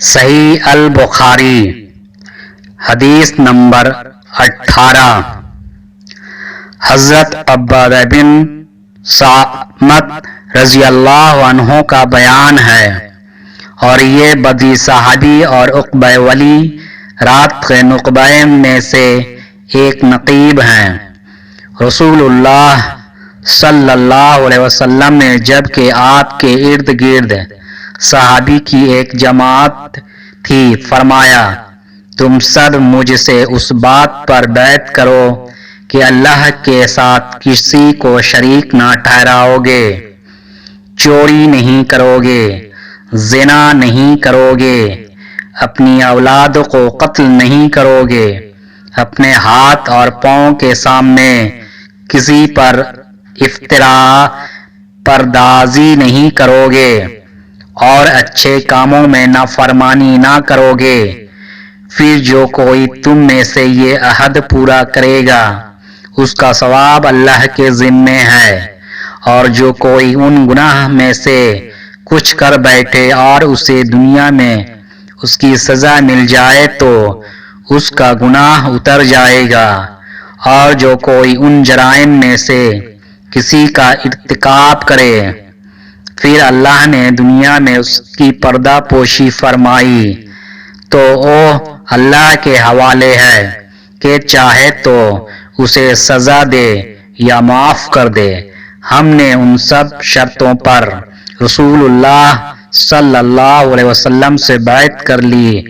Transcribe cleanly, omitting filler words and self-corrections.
صحیح البخاری حدیث نمبر 18۔ حضرت عبادہ بن صامت رضی اللہ عنہ کا بیان ہے، اور یہ بدی صحابی اور عقبہ ولی رات کے نقبہ میں سے ایک نقیب ہیں۔ رسول اللہ صلی اللہ علیہ وسلم نے جب کہ آپ کے ارد گرد صحابی کی ایک جماعت تھی، فرمایا تم سب مجھ سے اس بات پر بیعت کرو کہ اللہ کے ساتھ کسی کو شریک نہ ٹھہراؤ گے، چوری نہیں کرو گے، زنا نہیں کرو گے، اپنی اولاد کو قتل نہیں کرو گے، اپنے ہاتھ اور پاؤں کے سامنے کسی پر افتراء پردازی نہیں کرو گے، اور اچھے کاموں میں نافرمانی نہ کرو گے۔ پھر جو کوئی تم میں سے یہ عہد پورا کرے گا اس کا ثواب اللہ کے ذمے ہے، اور جو کوئی ان گناہ میں سے کچھ کر بیٹھے اور اسے دنیا میں اس کی سزا مل جائے تو اس کا گناہ اتر جائے گا، اور جو کوئی ان جرائم میں سے کسی کا ارتکاب کرے پھر اللہ نے دنیا میں اس کی پردہ پوشی فرمائی تو وہ اللہ کے حوالے ہے کہ چاہے تو اسے سزا دے یا معاف کر دے۔ ہم نے ان سب شرطوں پر رسول اللہ صلی اللہ علیہ وسلم سے بیعت کر لی